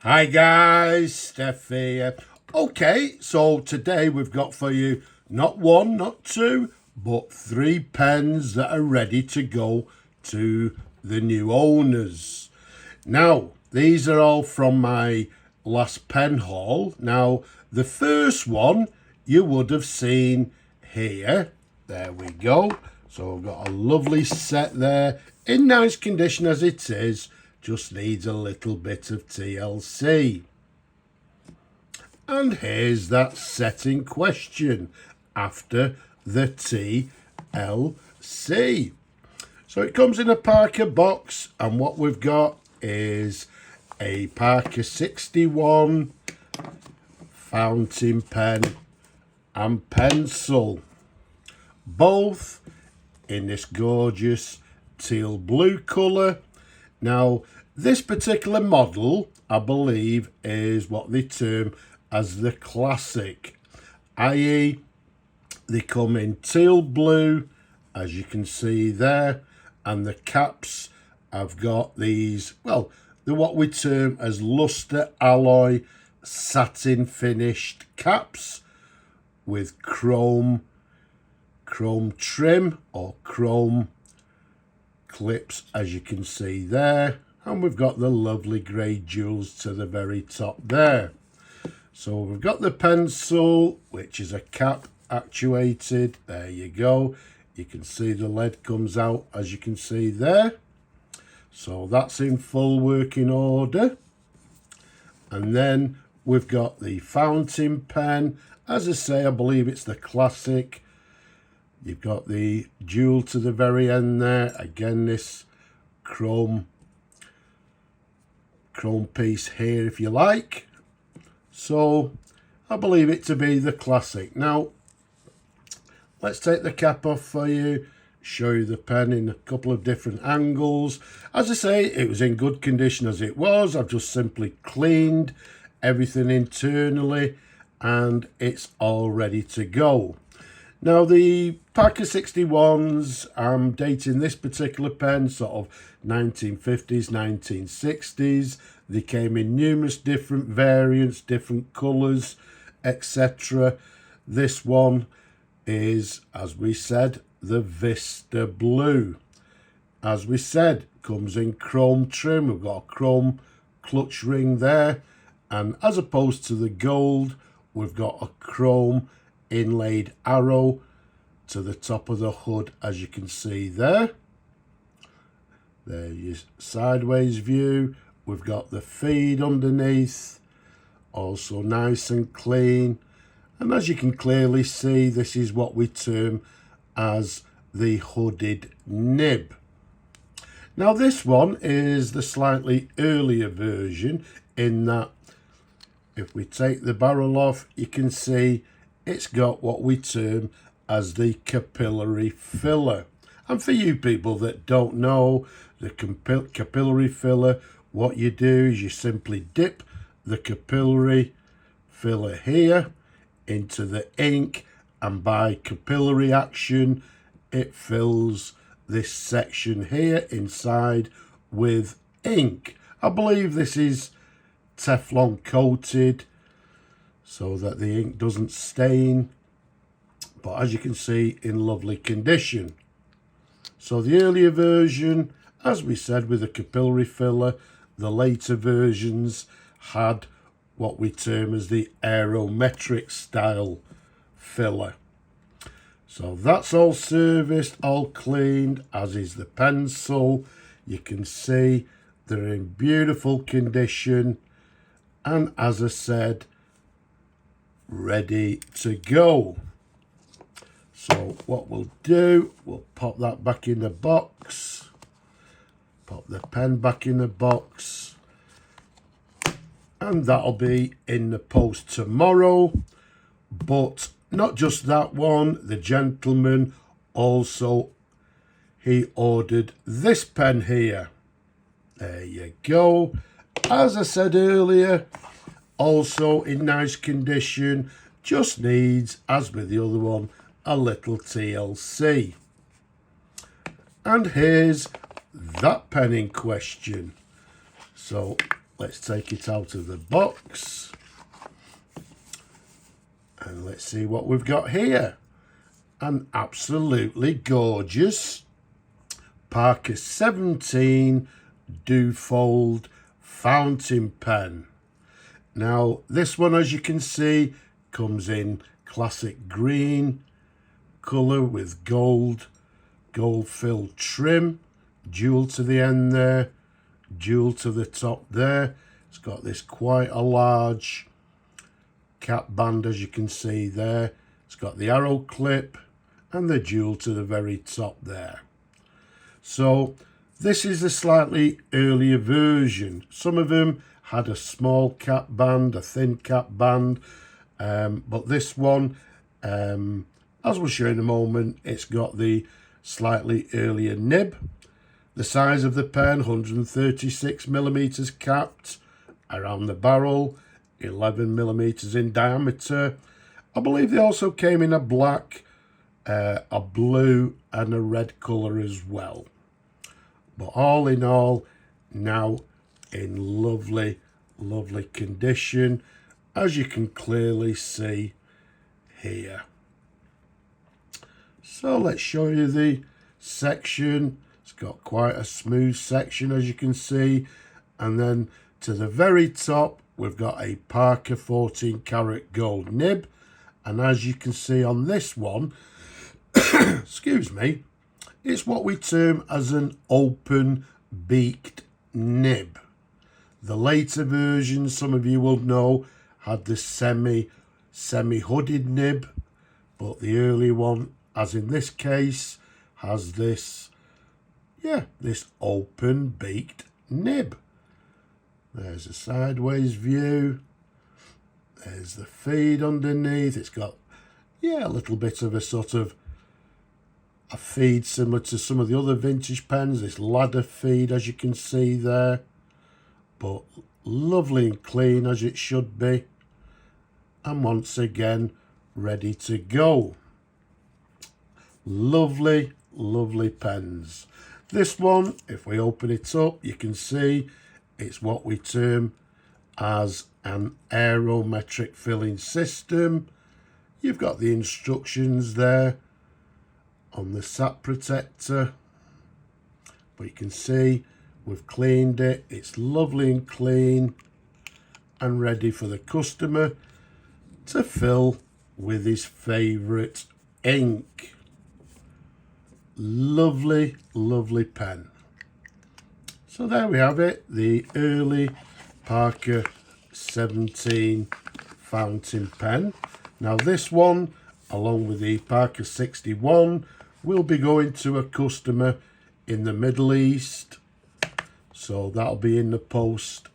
Hi guys, Steph here. Okay, so today we've got for you not one, not two, but three pens that are ready to go to the new owners. Now, these are all from my last pen haul. Now, the first one you would have seen here. There we go. So we've got a lovely set there in nice condition as it is. Just needs a little bit of TLC. And here's that set in question after the TLC. So it comes in a Parker box, and what we've got is a Parker 61 fountain pen and pencil, both in this gorgeous teal blue colour. Now, this particular model, I believe, is what they term as the classic, i.e. they come in teal blue, as you can see there, and the caps have got these, well, they're what we term as luster alloy satin finished caps with chrome trim or chrome clips, as you can see there, and we've got the lovely grey jewels to the very top there. So we've got the pencil, which is a cap actuated. There you go. You can see the lead comes out, as you can see there. So that's in full working order. And then we've got the fountain pen. As I say, I believe it's the classic. You've got the jewel to the very end there. Again, this chrome piece here, if you like. So I believe it to be the classic. Now, let's take the cap off for you, show you the pen in a couple of different angles. As I say, it was in good condition as it was. I've just simply cleaned everything internally and it's all ready to go. Now, the Parker 61s, I'm dating this particular pen sort of 1950s, 1960s. They came in numerous different variants, different colours, etc. This one is, as we said, the Vista Blue. As we said, comes in chrome trim. We've got a chrome clutch ring there. And as opposed to the gold, we've got a chrome inlaid arrow to the top of the hood, as you can see there. There's your sideways view. We've got the feed underneath, also nice and clean. And as you can clearly see, this is what we term as the hooded nib. Now, this one is the slightly earlier version in that if we take the barrel off, you can see it's got what we term as the capillary filler. And for you people that don't know, the capillary filler, what you do is you simply dip the capillary filler here into the ink, and by capillary action, it fills this section here inside with ink. I believe this is Teflon coated so that the ink doesn't stain, but as you can see, in lovely condition. So the earlier version, as we said, with a capillary filler, the later versions had what we term as the aerometric style filler. So that's all serviced, all cleaned, as is the pencil. You can see they're in beautiful condition, and as I said, ready to go. So what we'll do, we'll pop that back in the box, pop the pen back in the box, and that'll be in the post tomorrow. But not just that one, the gentleman also, he ordered this pen here. There you go. As I said earlier, also in nice condition, just needs, as with the other one, a little TLC. And here's that pen in question. So let's take it out of the box. And let's see what we've got here. An absolutely gorgeous Parker 17 Duofold fountain pen. Now this one, as you can see, comes in classic green colour with gold filled trim, jewel to the end there, jewel to the top there. It's got this quite a large cap band, as you can see there. It's got the arrow clip and the jewel to the very top there. So this is a slightly earlier version. Some of them had a small cap band, a thin cap band, but this one, as we'll show in a moment, it's got the slightly earlier nib. The size of the pen, 136mm capped around the barrel, 11mm in diameter. I believe they also came in a black, a blue and a red colour as well. But all in all, now in lovely condition, as you can clearly see here. So let's show you the section. It's got quite a smooth section, as you can see, and then to the very top we've got a Parker 14 karat gold nib, and as you can see on this one, excuse me, it's what we term as an open beaked nib. The later version, some of you will know, had the semi hooded nib, but the early one, as in this case, has this, this open beaked nib. There's a sideways view. There's the feed underneath. It's got, a little bit of a sort of a feed similar to some of the other vintage pens. This ladder feed, as you can see there. But lovely and clean, as it should be. And once again, ready to go. Lovely pens. This one, if we open it up, you can see it's what we term as an aerometric filling system. You've got the instructions there on the sap protector, but you can see we've cleaned it. It's lovely and clean and ready for the customer to fill with his favourite ink. Lovely pen. So there we have it, the early Parker 17 fountain pen. Now this one, along with the Parker 61, will be going to a customer in the Middle East. So that'll be in the post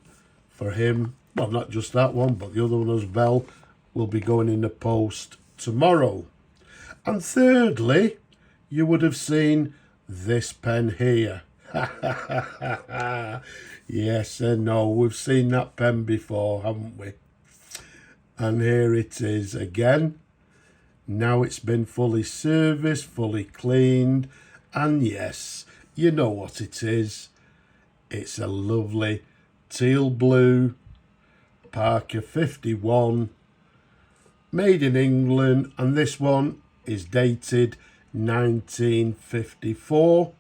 for him. Well, not just that one, but the other one as well will be going in the post tomorrow. And thirdly, you would have seen this pen here. Yes and no, we've seen that pen before, haven't we? And here it is again. Now it's been fully serviced, fully cleaned, and yes, you know what it is. It's a lovely teal blue Parker 51, made in England, and this one is dated 1954.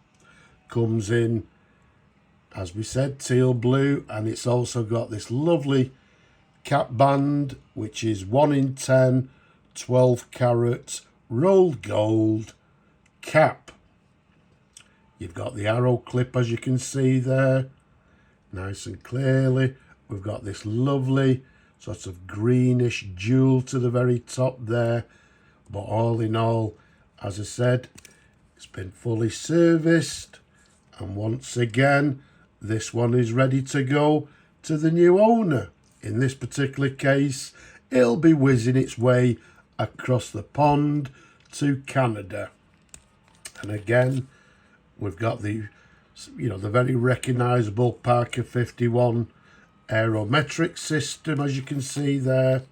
Comes in, as we said, teal blue, and it's also got this lovely cap band, which is 1 in 10, 12 karat rolled gold cap. You've got the arrow clip, as you can see there, nice and clearly. We've got this lovely sort of greenish jewel to the very top there. But all in all, as I said, it's been fully serviced. And once again, this one is ready to go to the new owner. In this particular case, it'll be whizzing its way across the pond to Canada. And again, we've got the very recognisable Parker 51 aerometric system, as you can see there.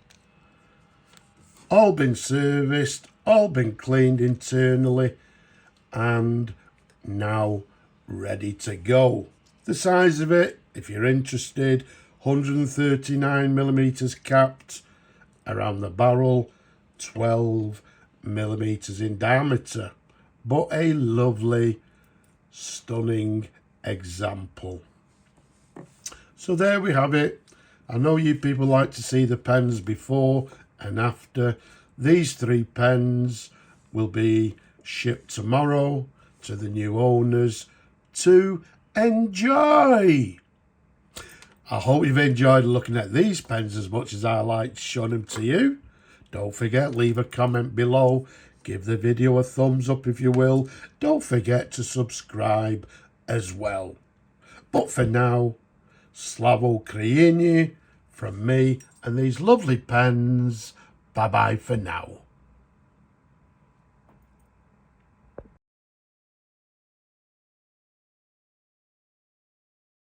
All been serviced, all been cleaned internally, and now ready to go. The size of it, if you're interested, 139 millimeters capped around the barrel, 12 millimeters in diameter. But a lovely, stunning example. So there we have it. I know you people like to see the pens before and after. These 3 pens will be shipped tomorrow to the new owners to enjoy. I hope you've enjoyed looking at these pens as much as I liked showing them to you. Don't forget, leave a comment below. Give the video a thumbs up if you will. Don't forget to subscribe as well. But for now, Slavo Ukraini from me and these lovely pens. Bye-bye for now.